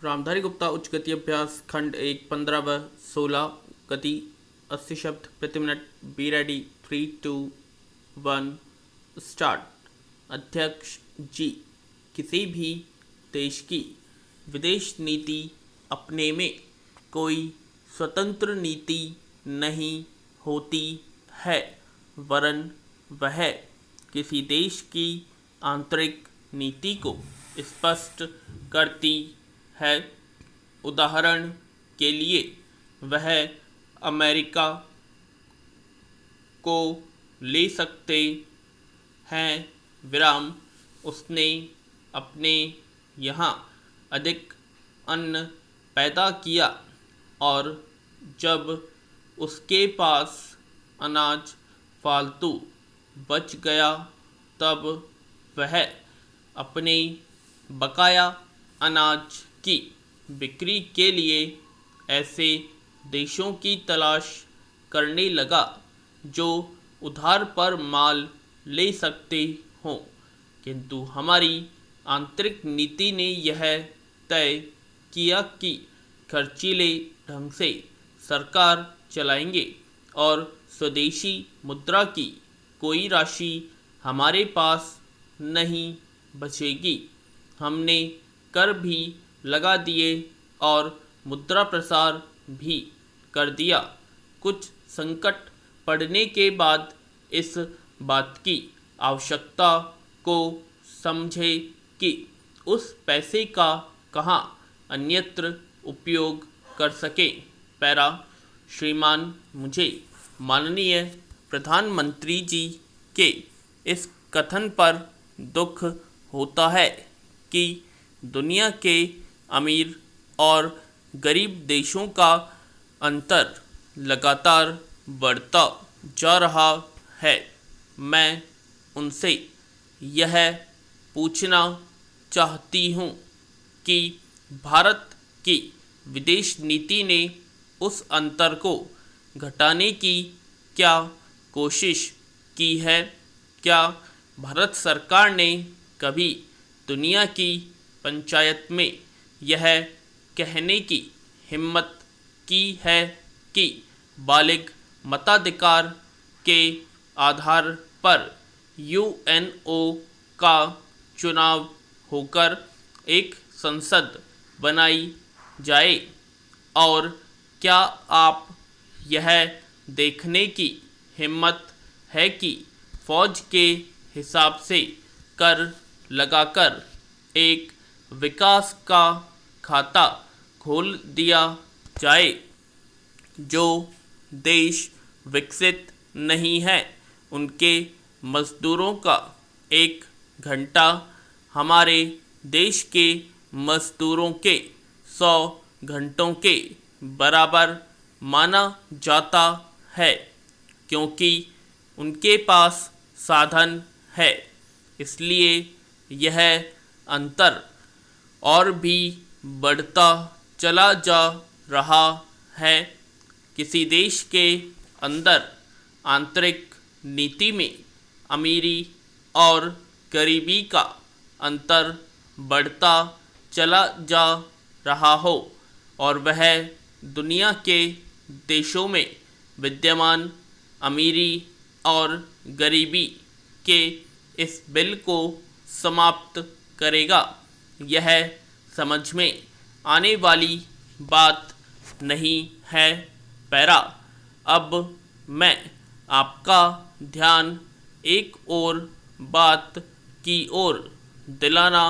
रामधारी गुप्ता उच्च गति अभ्यास खंड 1 15 व 16 गति 80 शब्द प्रति मिनट। Be ready 3 2 1 start. अध्यक्ष जी, किसी भी देश की विदेश नीति अपने में कोई स्वतंत्र नीति नहीं होती है, वरन वह किसी देश की आंतरिक नीति को स्पष्ट करती है। उदाहरण के लिए वह अमेरिका को ले सकते हैं। विराम, उसने अपने यहाँ अधिक अन्न पैदा किया और जब उसके पास अनाज फालतू बच गया तब वह अपने बकाया अनाज की बिक्री के लिए ऐसे देशों की तलाश करने लगा जो उधार पर माल ले सकते हों। किंतु हमारी आंतरिक नीति ने यह तय किया कि खर्चीले ढंग से सरकार चलाएंगे और स्वदेशी मुद्रा की कोई राशि हमारे पास नहीं बचेगी। हमने कर भी लगा दिए और मुद्रा प्रसार भी कर दिया। कुछ संकट पड़ने के बाद इस बात की आवश्यकता को समझे कि उस पैसे का कहाँ अन्यत्र उपयोग कर सके। पैरा, श्रीमान, मुझे माननीय प्रधानमंत्री जी के इस कथन पर दुख होता है कि दुनिया के अमीर और गरीब देशों का अंतर लगातार बढ़ता जा रहा है। मैं उनसे यह पूछना चाहती हूँ कि भारत की विदेश नीति ने उस अंतर को घटाने की क्या कोशिश की है? क्या भारत सरकार ने कभी दुनिया की पंचायत में यह कहने की हिम्मत की है कि बालिग मताधिकार के आधार पर यूएनओ का चुनाव होकर एक संसद बनाई जाए? और क्या आप यह देखने की हिम्मत है कि फौज के हिसाब से कर लगाकर एक विकास का खाता खोल दिया जाए? जो देश विकसित नहीं है उनके मजदूरों का 1 घंटा हमारे देश के मजदूरों के 100 घंटों के बराबर माना जाता है, क्योंकि उनके पास साधन है। इसलिए यह अंतर और भी बढ़ता चला जा रहा है। किसी देश के अंदर आंतरिक नीति में अमीरी और गरीबी का अंतर बढ़ता चला जा रहा हो और वह दुनिया के देशों में विद्यमान अमीरी और गरीबी के इस बिल को समाप्त करेगा। यह समझ में आने वाली बात नहीं है। पैरा, अब मैं आपका ध्यान एक और बात की ओर दिलाना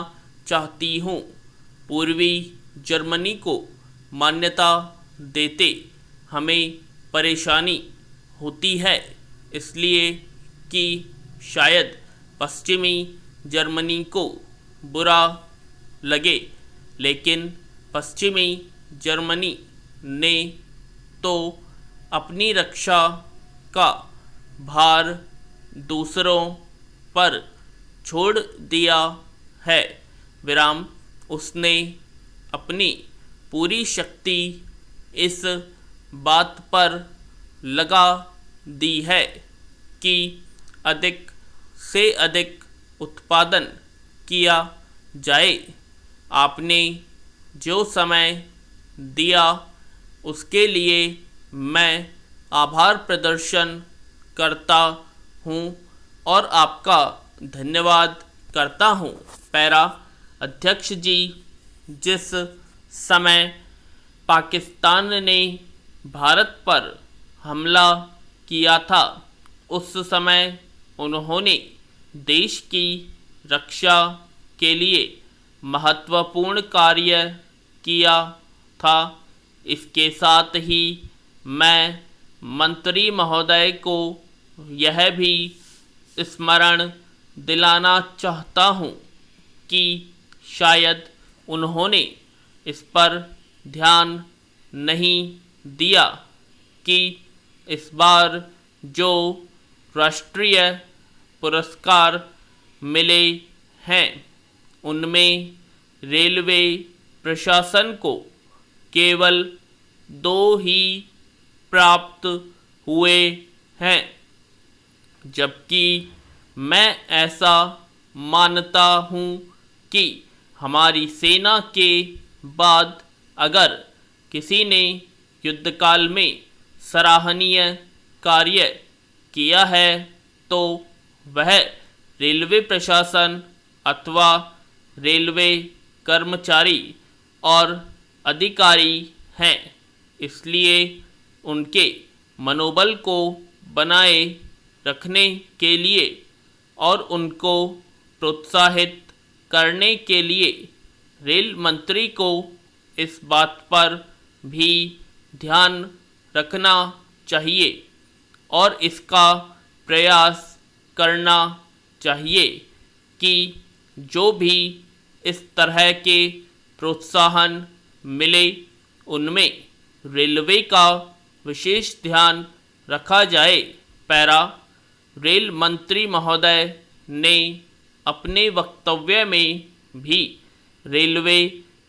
चाहती हूँ। पूर्वी जर्मनी को मान्यता देते हमें परेशानी होती है, इसलिए कि शायद पश्चिमी जर्मनी को बुरा लगे, लेकिन पश्चिमी जर्मनी ने तो अपनी रक्षा का भार दूसरों पर छोड़ दिया है। विराम, उसने अपनी पूरी शक्ति इस बात पर लगा दी है कि अधिक से अधिक उत्पादन किया जाए। आपने जो समय दिया उसके लिए मैं आभार प्रदर्शन करता हूँ और आपका धन्यवाद करता हूँ। पैरा अध्यक्ष जी, जिस समय पाकिस्तान ने भारत पर हमला किया था उस समय उन्होंने देश की रक्षा के लिए महत्वपूर्ण कार्य किया था। इसके साथ ही मैं मंत्री महोदय को यह भी स्मरण दिलाना चाहता हूँ कि शायद उन्होंने इस पर ध्यान नहीं दिया कि इस बार जो राष्ट्रीय पुरस्कार मिले हैं उनमें रेलवे प्रशासन को केवल 2 ही प्राप्त हुए हैं, जबकि मैं ऐसा मानता हूँ कि हमारी सेना के बाद अगर किसी ने युद्धकाल में सराहनीय कार्य किया है तो वह रेलवे प्रशासन अथवा रेलवे कर्मचारी और अधिकारी हैं। इसलिए उनके मनोबल को बनाए रखने के लिए और उनको प्रोत्साहित करने के लिए रेल मंत्री को इस बात पर भी ध्यान रखना चाहिए और इसका प्रयास करना चाहिए कि जो भी इस तरह के प्रोत्साहन मिले उनमें रेलवे का विशेष ध्यान रखा जाए। पैरा रेल मंत्री महोदय ने अपने वक्तव्य में भी रेलवे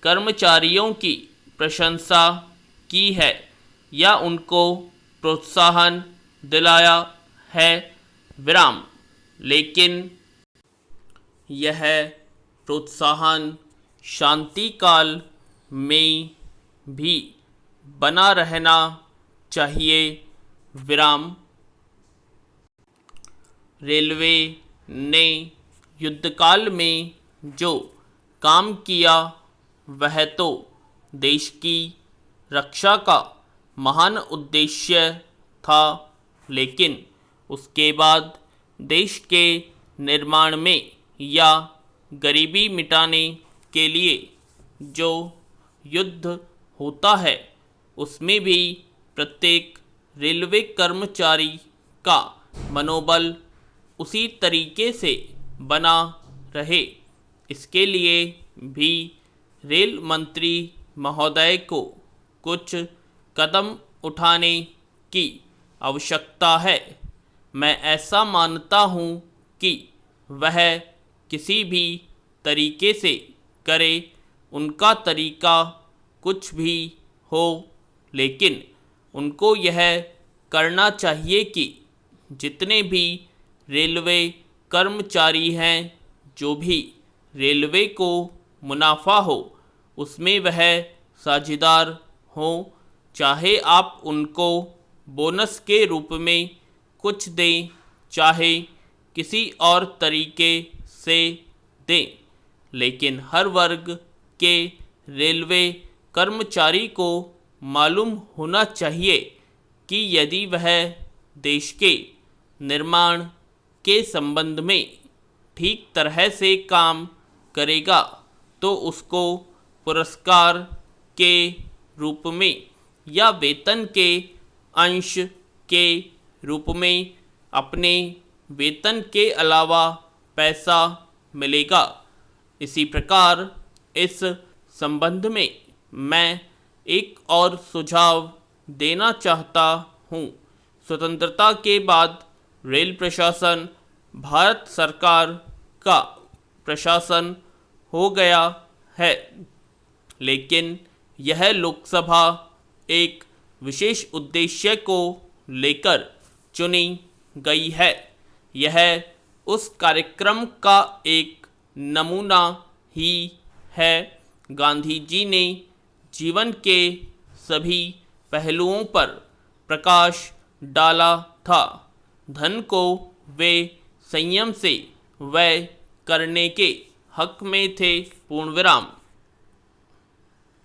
कर्मचारियों की प्रशंसा की है या उनको प्रोत्साहन दिलाया है। विराम। लेकिन यह प्रोत्साहन शांति काल में भी बना रहना चाहिए। विराम। रेलवे ने युद्धकाल में जो काम किया वह तो देश की रक्षा का महान उद्देश्य था, लेकिन उसके बाद देश के निर्माण में या गरीबी मिटाने के लिए जो युद्ध होता है उसमें भी प्रत्येक रेलवे कर्मचारी का मनोबल उसी तरीके से बना रहे, इसके लिए भी रेल मंत्री महोदय को कुछ कदम उठाने की आवश्यकता है। मैं ऐसा मानता हूँ कि वह किसी भी तरीके से करे, उनका तरीका कुछ भी हो, लेकिन उनको यह करना चाहिए कि जितने भी रेलवे कर्मचारी हैं, जो भी रेलवे को मुनाफा हो उसमें वह साझेदार हों। चाहे आप उनको बोनस के रूप में कुछ दें, चाहे किसी और तरीके से दें, लेकिन हर वर्ग के रेलवे कर्मचारी को मालूम होना चाहिए कि यदि वह देश के निर्माण के संबंध में ठीक तरह से काम करेगा तो उसको पुरस्कार के रूप में या वेतन के अंश के रूप में अपने वेतन के अलावा पैसा मिलेगा। इसी प्रकार इस संबंध में मैं एक और सुझाव देना चाहता हूँ। स्वतंत्रता के बाद रेल प्रशासन भारत सरकार का प्रशासन हो गया है, लेकिन यह लोकसभा एक विशेष उद्देश्य को लेकर चुनी गई है। यह उस कार्यक्रम का एक नमूना ही है गांधी जी ने जीवन के सभी पहलुओं पर प्रकाश डाला था। धन को वे संयम से व्यय करने के हक में थे। पूर्ण विराम।